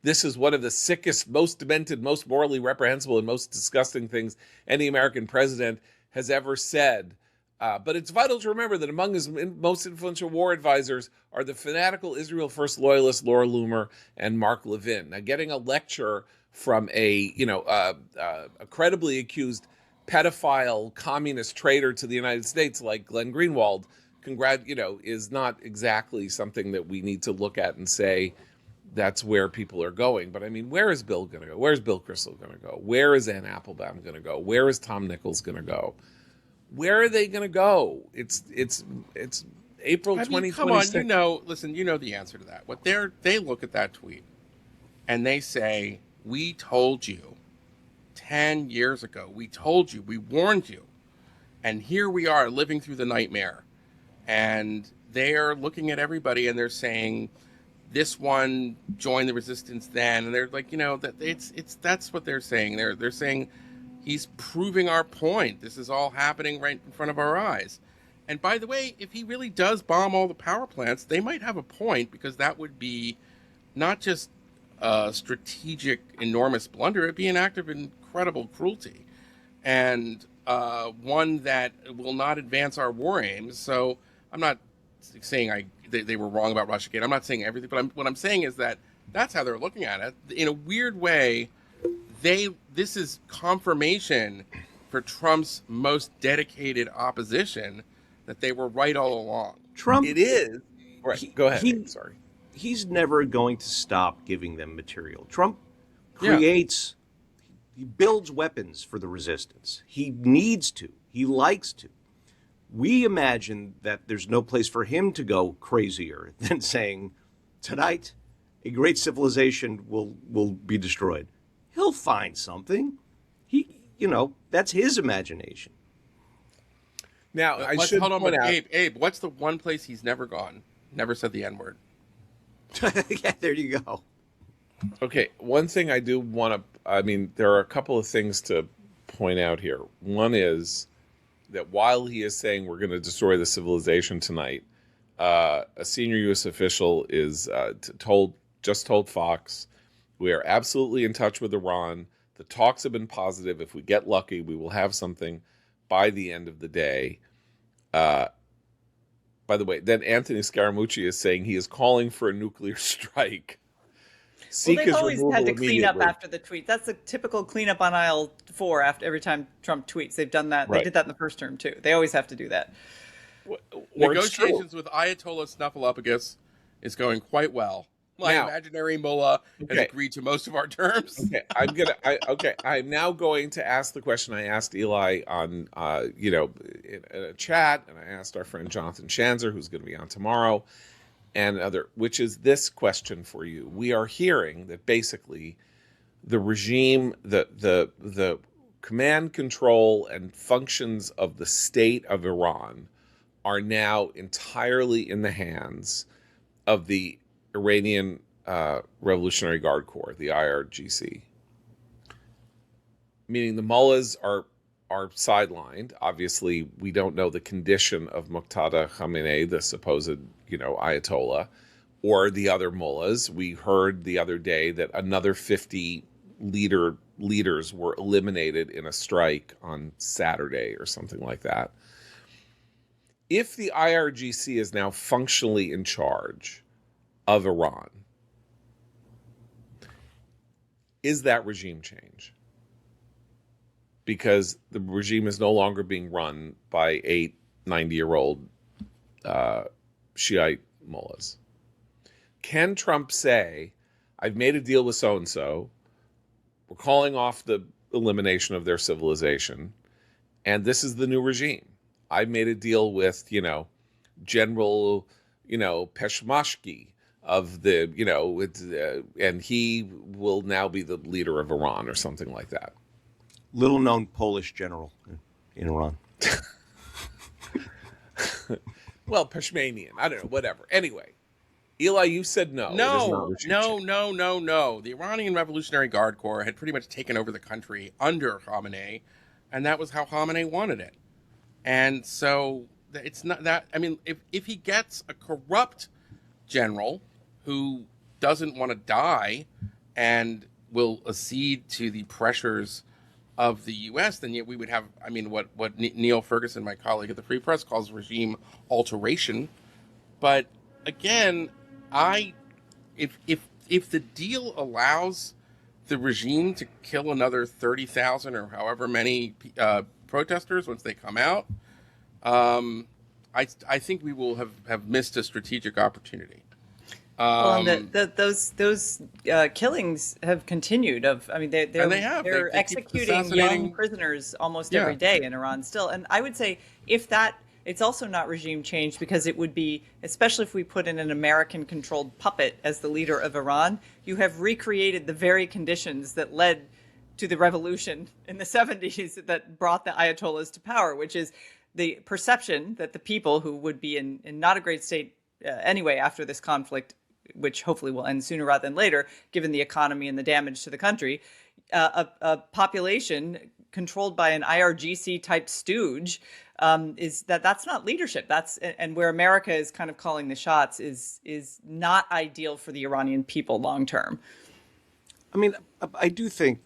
this is one of the sickest, most demented, most morally reprehensible, and most disgusting things any American president has ever said. But it's vital to remember that among his most influential war advisors are the fanatical Israel First loyalists Laura Loomer and Mark Levin. Now, getting a lecture from a credibly accused pedophile communist traitor to the United States like Glenn Greenwald, is not exactly something that we need to look at and say that's where people are going. But I mean, where is Bill going to go? Where's Bill Kristol going to go? Where is Ann Applebaum going to go? Where is Tom Nichols going to go? Where are they going to go? It's April 2026. Come on, listen, the answer to that. They look at that tweet and they say, we told you 10 years ago, we told you, we warned you, and here we are living through the nightmare. And they're looking at everybody and they're saying, this one joined the resistance then, and they're like, that's what they're saying. They're saying he's proving our point. This is all happening right in front of our eyes. And by the way, if he really does bomb all the power plants, they might have a point, because that would be not just a strategic, enormous blunder. It'd be an act of incredible cruelty, and one that will not advance our war aims. So I'm not saying they were wrong about Russiagate. I'm not saying everything, but what I'm saying is that that's how they're looking at it. In a weird way, this is confirmation for Trump's most dedicated opposition that they were right all along. Trump, it is. Right. Go ahead. Sorry. He's never going to stop giving them material. Trump creates, he builds weapons for the resistance. He needs to. He likes to. We imagine that there's no place for him to go crazier than saying, tonight, a great civilization will be destroyed. He'll find something. That's his imagination. Now, hold on, Abe, what's the one place he's never gone? Never said the N-word. Yeah, there you go. Okay, one thing I do want to, there are a couple of things to point out here. One is that while he is saying we're going to destroy the civilization tonight, a senior U.S. official is told Fox, we are absolutely in touch with Iran. The talks have been positive. If we get lucky, we will have something by the end of the day. By the way, then Anthony Scaramucci is saying he is calling for a nuclear strike. Seek they've his always removal had to clean up immediately. after the tweet. That's the typical cleanup on aisle 4 after every time Trump tweets. They've done that. Right. They did that in the first term too. They always have to do that. Or it's true. Negotiations with Ayatollah Snuffleupagus is going quite well. My Now- imaginary mullah has Okay. agreed to most of our terms. Okay, I'm now going to ask the question I asked Eli on, in a chat, and I asked our friend Jonathan Schanzer, who's going to be on tomorrow, and which is this question for you. We are hearing that basically the regime, the command, control, and functions of the state of Iran are now entirely in the hands of the Iranian Revolutionary Guard Corps, the IRGC. Meaning the mullahs are sidelined. Obviously, we don't know the condition of Muqtada Khamenei, the supposed, Ayatollah, or the other mullahs. We heard the other day that another 50 leaders were eliminated in a strike on Saturday or something like that. If the IRGC is now functionally in charge of Iran, is that regime change? Because the regime is no longer being run by 8 90-year-old Shiite mullahs. Can Trump say, I've made a deal with so-and-so, we're calling off the elimination of their civilization, and this is the new regime. I've made a deal with, General, Peshmashki of the, and he will now be the leader of Iran or something like that. Little known Polish general in Iran. Well, Peshmanian, I don't know, whatever. Anyway, Eli, you said no. It is not regime change. No. The Iranian Revolutionary Guard Corps had pretty much taken over the country under Khamenei, and that was how Khamenei wanted it. And so it's not that. I mean, if he gets a corrupt general who doesn't want to die and will accede to the pressures of the U.S., then we would have, what Neil Ferguson, my colleague at the Free Press, calls regime alteration. But again, if the deal allows the regime to kill another 30,000 or however many protesters once they come out, I think we will have missed a strategic opportunity. And those killings have continued. They're executing young prisoners almost every day in Iran still. And I would say it's also not regime change, because it would be, especially if we put in an American-controlled puppet as the leader of Iran, you have recreated the very conditions that led to the revolution in the 70s that brought the Ayatollahs to power, which is the perception that the people who would be in not a great state anyway after this conflict, which hopefully will end sooner rather than later, given the economy and the damage to the country, a population controlled by an IRGC type stooge, that's not leadership. And where America is kind of calling the shots is not ideal for the Iranian people long term. I do think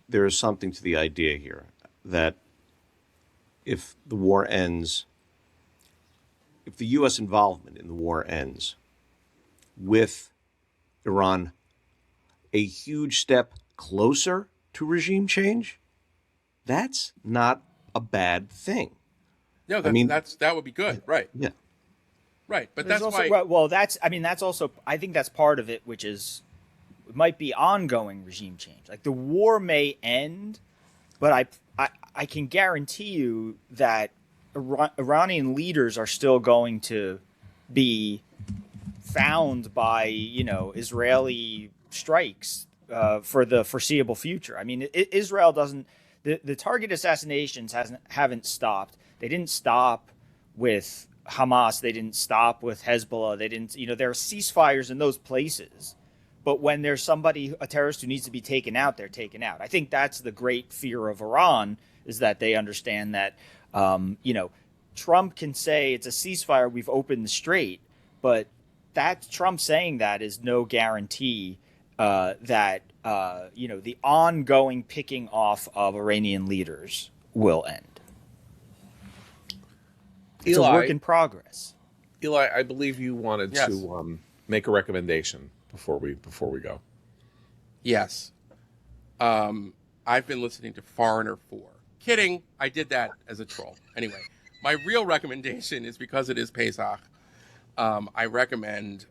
there is something to the idea here that if the war ends, if the U.S. involvement in the war ends with Iran a huge step closer to regime change, that's not a bad thing. No, that would be good, right? Yeah, right. But There's that's also, why. well, that's also, I think that's part of it, which is it might be ongoing regime change. Like the war may end, but I can guarantee you that Iranian leaders are still going to be found by Israeli strikes for the foreseeable future. I mean, Israel doesn't. The target assassinations haven't stopped. They didn't stop with Hamas. They didn't stop with Hezbollah. They didn't. There are ceasefires in those places. But when there's a terrorist who needs to be taken out, they're taken out. I think that's the great fear of Iran, is that they understand that, Trump can say it's a ceasefire, we've opened the strait, but Trump saying that is no guarantee that, the ongoing picking off of Iranian leaders will end. It's a work in progress. Eli, I believe you wanted Yes. to make a recommendation before we go. Yes. I've been listening to Foreigner 4. Kidding. I did that as a troll. Anyway, my real recommendation is because it is Pesach. I recommend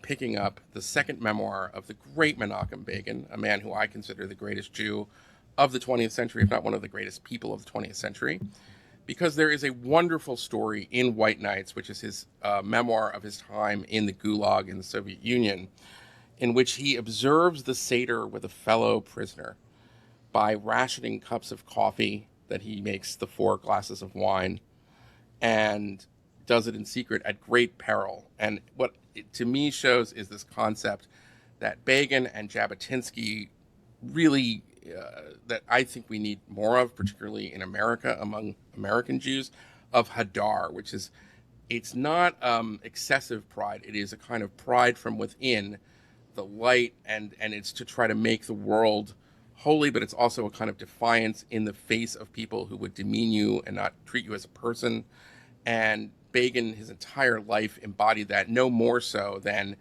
picking up the second memoir of the great Menachem Begin, a man who I consider the greatest Jew of the 20th century, if not one of the greatest people of the 20th century, because there is a wonderful story in White Nights, which is his memoir of his time in the Gulag in the Soviet Union, in which he observes the Seder with a fellow prisoner by rationing cups of coffee that he makes the 4 glasses of wine, and does it in secret at great peril. And what it to me shows is this concept that Begin and Jabotinsky really, that I think we need more of, particularly in America, among American Jews, of Hadar, which is, it's not excessive pride. It is a kind of pride from within, the light, and it's to try to make the world holy, but it's also a kind of defiance in the face of people who would demean you and not treat you as a person. And Begin, his entire life, embodied that, no more so than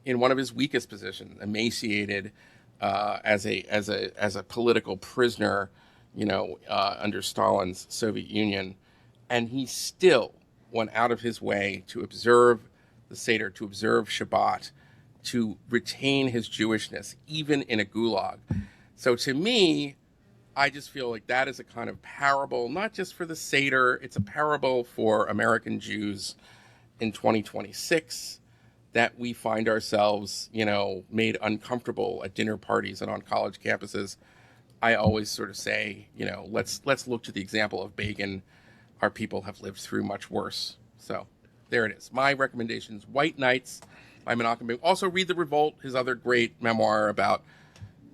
in one of his weakest positions, emaciated as a political prisoner, under Stalin's Soviet Union. And he still went out of his way to observe the Seder, to observe Shabbat, to retain his Jewishness, even in a gulag. So to me, I just feel like that is a kind of parable, not just for the Seder, it's a parable for American Jews in 2026, that we find ourselves, made uncomfortable at dinner parties and on college campuses. I always sort of say, let's look to the example of Begin. Our people have lived through much worse. So there it is. My recommendations: White Nights by Menachem Begin. Also read The Revolt, his other great memoir about,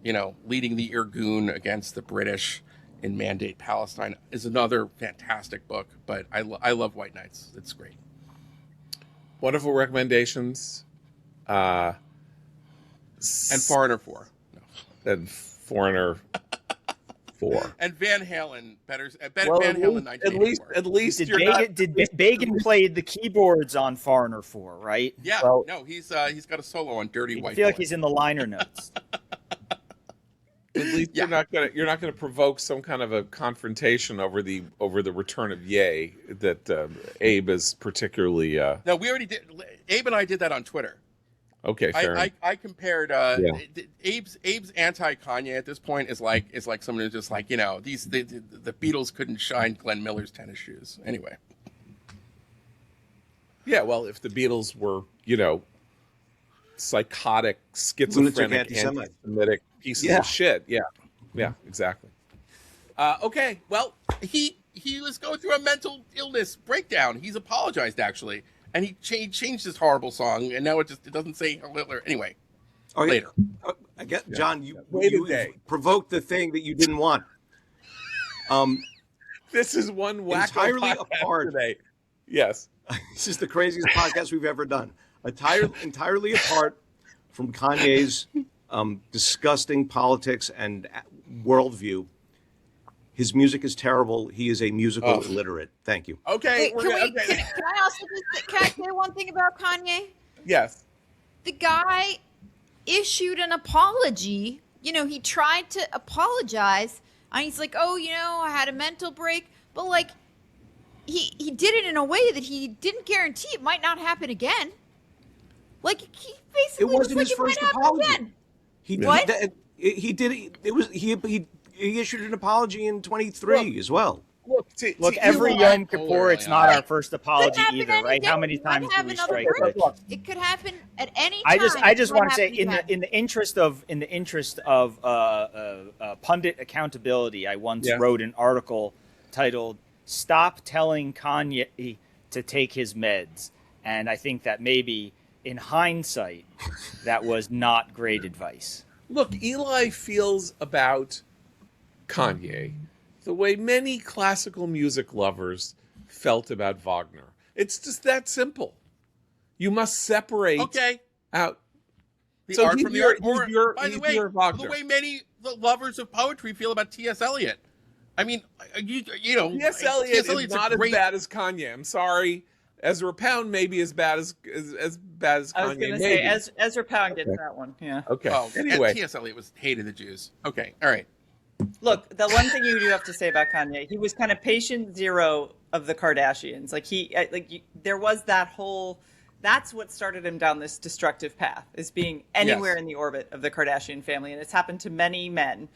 leading the Irgun against the British in Mandate Palestine, is another fantastic book. But I love White Nights. It's great. Wonderful recommendations. And Foreigner 4. No. And Foreigner 4. And Van Halen. Van Well, Halen 1984. at least Did Begin played the keyboards on Foreigner 4, right? Yeah. Well- no, he's got a solo on Dirty I White feel Boy. like he's in the liner notes. At least Yeah. you're not gonna provoke some kind of a confrontation over the return of Ye that Abe is particularly No, we already did. Abe and I did that on Twitter. okay. Fair enough. I compared Abe's anti-Kanye at this point is like someone who's just like, the Beatles couldn't shine Glenn Miller's tennis shoes. Anyway. Yeah, well, if the Beatles were, psychotic, schizophrenic, anti-Semite. anti-Semitic pieces of shit. Yeah, exactly. Okay, well, he was going through a mental illness breakdown. He's apologized, actually, and he changed his horrible song, and now it doesn't say Heil Hitler. Anyway, later. I guess, John, you Wait a day. provoked the thing that you didn't want. This is one wacko Entirely podcast apart. today. Yes. This is the craziest podcast we've ever done. Entirely apart from Kanye's disgusting politics and worldview. His music is terrible. He is a musical illiterate. Thank you. Okay. Wait, can I also can I say one thing about Kanye? Yes. The guy issued an apology. He tried to apologize, and he's like, "Oh, I had a mental break," but like, he did it in a way that he didn't guarantee it might not happen again. Like, he basically It wasn't was his like, first it might happen apology. again. He did. It was he issued an apology in 23 as well. Look, every Eli- Yom Kippur, it's not our first apology Could happen either, any right? day. How many It might times have do we another strike break. it? It could happen at any time. I just It might want to say, happen again. in the interest of pundit accountability, I once wrote an article titled "Stop Telling Kanye to Take His Meds," and I think that maybe in hindsight, that was not great advice. Look, Eli feels about Kanye the way many classical music lovers felt about Wagner. It's just that simple. You must separate out The art he's from the your- art. Or, he's your- by the he's way, your Wagner. the way many lovers of poetry feel about T.S. Eliot. I mean, T.S. Eliot is a not great- as bad as Kanye. I'm sorry. Ezra Pound may be as bad as bad as Kanye. I was going to maybe. say Ezra Pound gets that one. Yeah. Okay. Oh, Anyway, T.S. Eliot hated the Jews. Okay, all right. Look, the one thing you do have to say about Kanye, he was kind of patient zero of the Kardashians. There was that whole. That's what started him down this destructive path, is being anywhere Yes. in the orbit of the Kardashian family, and it's happened to many men,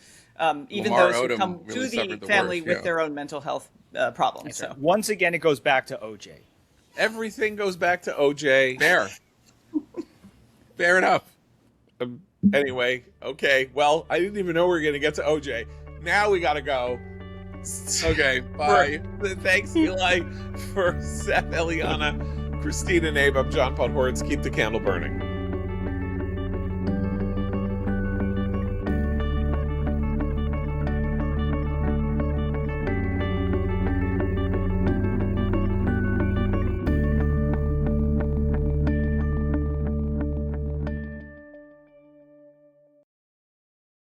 even Lamar those who Odom come really to the suffered the family worst, with yeah. their own mental health problems. So. Once again, it goes back to OJ. everything goes back to OJ. Fair enough. Anyway, okay. Well, I didn't even know we were going to get to OJ. Now we got to go. Okay, bye. Thanks, Eli, for Seth, Eliana, Christina, and Abe. I'm John Podhoretz. Keep the candle burning.